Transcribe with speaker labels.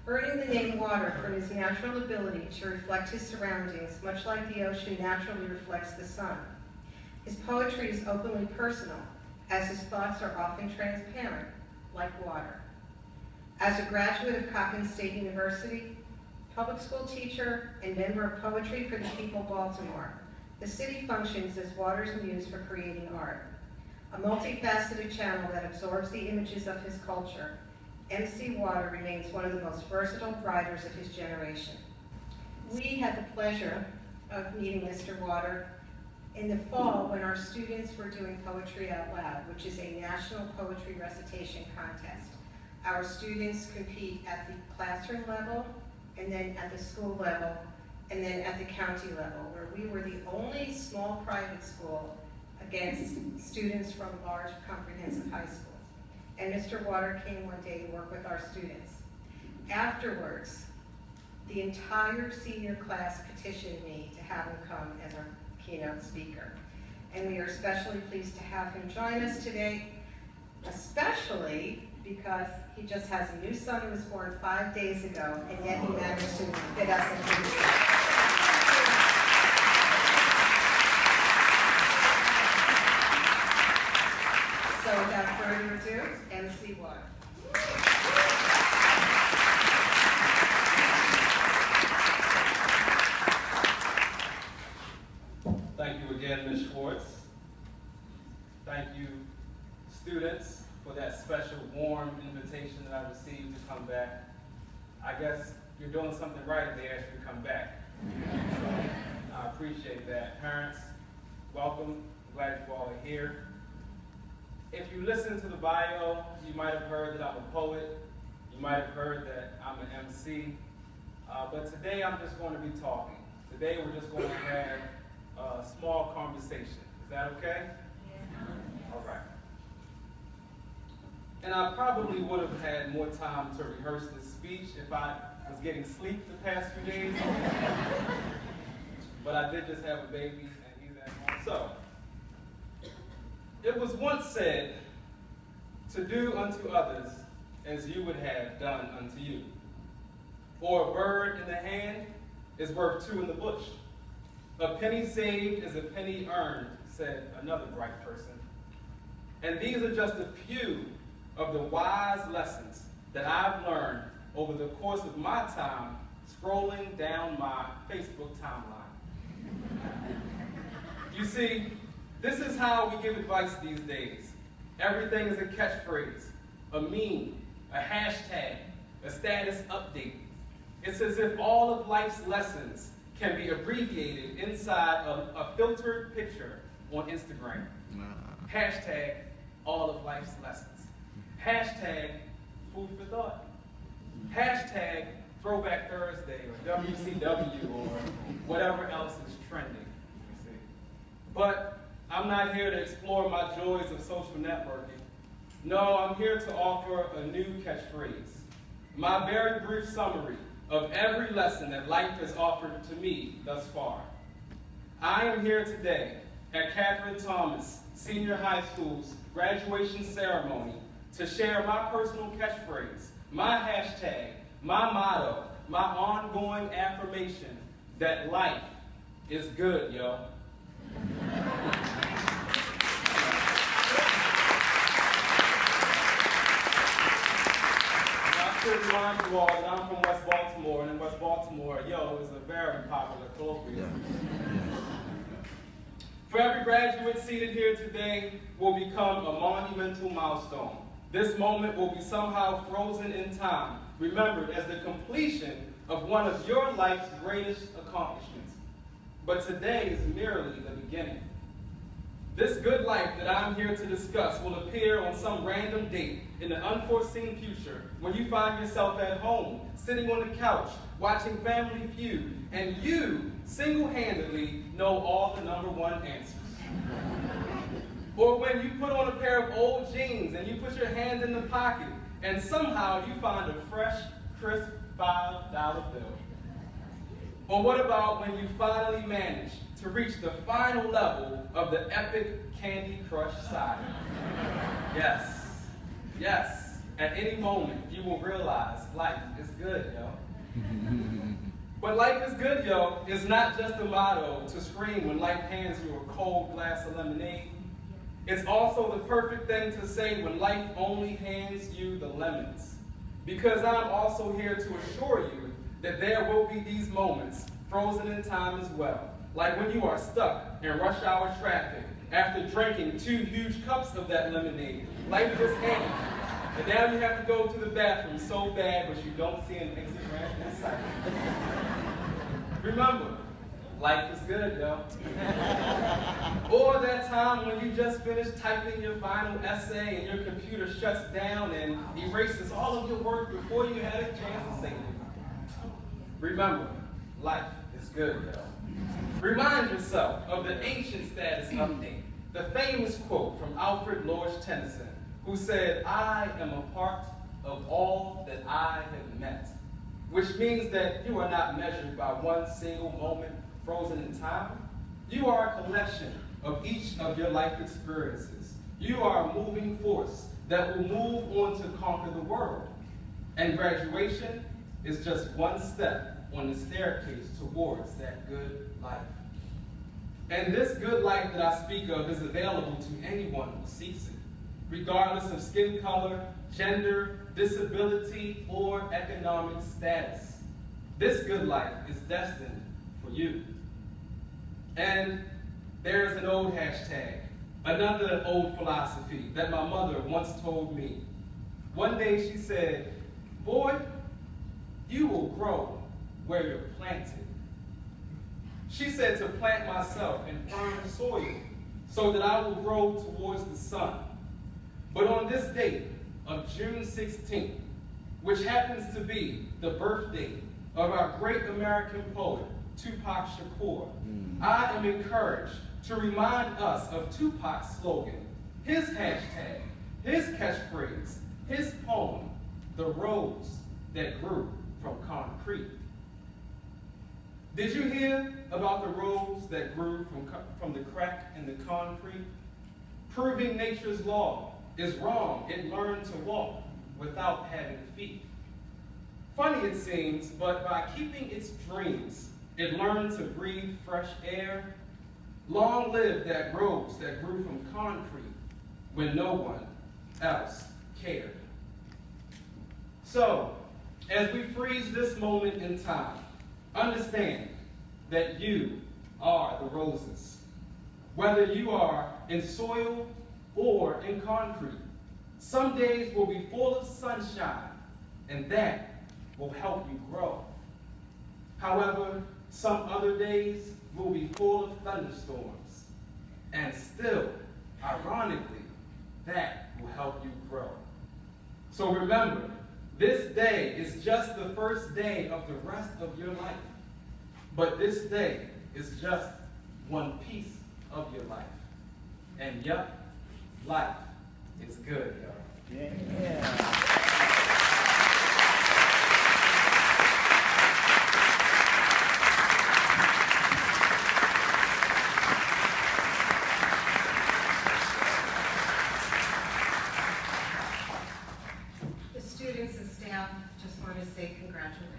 Speaker 1: earning the name Water from his natural ability to reflect his surroundings, much like the ocean naturally reflects the sun. His poetry is openly personal, as his thoughts are often transparent, like water. As a graduate of Coppin State University, public school teacher, and member of Poetry for the People Baltimore, the city functions as Water's muse for creating art. A multifaceted channel that absorbs the images of his culture, MC Water remains one of the most versatile writers of his generation. We had the pleasure of meeting Mr. Water in the fall when our students were doing Poetry Out Loud, which is a national poetry recitation contest. Our students compete at the classroom level, and then at the school level, and then at the county level, where we were the only small private school against students from large comprehensive high schools. And Mr. Water came one day to work with our students. Afterwards, the entire senior class petitioned me to have him come as our keynote speaker. And we are especially pleased to have him join us today, especially because he just has a new son who was born 5 days ago, and yet he managed to fit us into the show. So without further ado, MC Water.
Speaker 2: Thank you again, Ms. Schwartz. Thank you, students, for that special warm invitation that I received to come back. I guess you're doing something right if they ask you to come back. So I appreciate that. Parents, welcome. I'm glad you all are here. If you listen to the bio, you might have heard that I'm a poet. You might have heard that I'm an MC. But today I'm just going to be talking. Today we're just going to have a small conversation. Is that okay? Yeah. All right. And I probably would have had more time to rehearse this speech if I was getting sleep the past few days. But I did just have a baby, and he's at home. So, it was once said, to do unto others as you would have done unto you. For a bird in the hand is worth two in the bush. A penny saved is a penny earned, said another bright person. And these are just a few of the wise lessons that I've learned over the course of my time scrolling down my Facebook timeline. You see, this is how we give advice these days. Everything is a catchphrase, a meme, a hashtag, a status update. It's as if all of life's lessons can be abbreviated inside of a filtered picture on Instagram. Hashtag all of life's lessons. Hashtag food for thought. Hashtag Throwback Thursday or WCW or whatever else is trending. You see. But I'm not here to explore my joys of social networking. No, I'm here to offer a new catchphrase. My very brief summary of every lesson that life has offered to me thus far. I am here today at Katherine Thomas Senior High School's graduation ceremony to share my personal catchphrase, my hashtag, my motto, my ongoing affirmation that life is good, yo. I should remind you all that I'm from West Baltimore, and in West Baltimore, yo is a very popular colloquialism. For every graduate seated here today will become a monumental milestone. This moment will be somehow frozen in time, remembered as the completion of one of your life's greatest accomplishments. But today is merely the beginning. This good life that I'm here to discuss will appear on some random date in the unforeseen future when you find yourself at home, sitting on the couch, watching Family Feud, and you single-handedly know all the #1 answers. Or when you put on a pair of old jeans and you put your hand in the pocket and somehow you find a fresh, crisp $5 bill. Or what about when you finally manage to reach the final level of the epic Candy Crush saga? Yes, yes, at any moment, you will realize life is good, yo. But life is good, yo, is not just a motto to scream when life hands you a cold glass of lemonade. It's also the perfect thing to say when life only hands you the lemons. Because I'm also here to assure you that there will be these moments frozen in time as well. Like when you are stuck in rush hour traffic after drinking 2 huge cups of that lemonade. Life just hands you. And now you have to go to the bathroom so bad, but you don't see an exit ramp in sight. Remember, life is good, yo. Or that time when you just finished typing your final essay and your computer shuts down and erases all of your work before you had a chance to say it. Remember, life is good, yo. Remind yourself of the ancient status update, the famous quote from Alfred Lord Tennyson, who said, "I am a part of all that I have met," which means that you are not measured by one single moment frozen in time. You are a collection of each of your life experiences. You are a moving force that will move on to conquer the world. And graduation is just one step on the staircase towards that good life. And this good life that I speak of is available to anyone who seeks it, regardless of skin color, gender, disability, or economic status. This good life is destined for you. And there's an old hashtag, another old philosophy that my mother once told me. One day she said, "Boy, you will grow where you're planted." She said to plant myself in firm soil so that I will grow towards the sun. But on this date of June 16th, which happens to be the birthday of our great American poet, Tupac Shakur, I am encouraged to remind us of Tupac's slogan, his hashtag, his catchphrase, his poem, "The rose that grew from concrete." Did you hear about the rose that grew from the crack in the concrete? Proving nature's law is wrong. It learned to walk without having feet. Funny it seems, but by keeping its dreams, it learned to breathe fresh air. Long live that rose that grew from concrete when no one else cared. So, as we freeze this moment in time, understand that you are the roses. Whether you are in soil or in concrete, some days will be full of sunshine, and that will help you grow. However, some other days will be full of thunderstorms, and still, ironically, that will help you grow. So remember, this day is just the first day of the rest of your life. But this day is just one piece of your life. And yup, life is good, y'all.
Speaker 3: Yeah.
Speaker 1: The students and staff just want to say congratulations.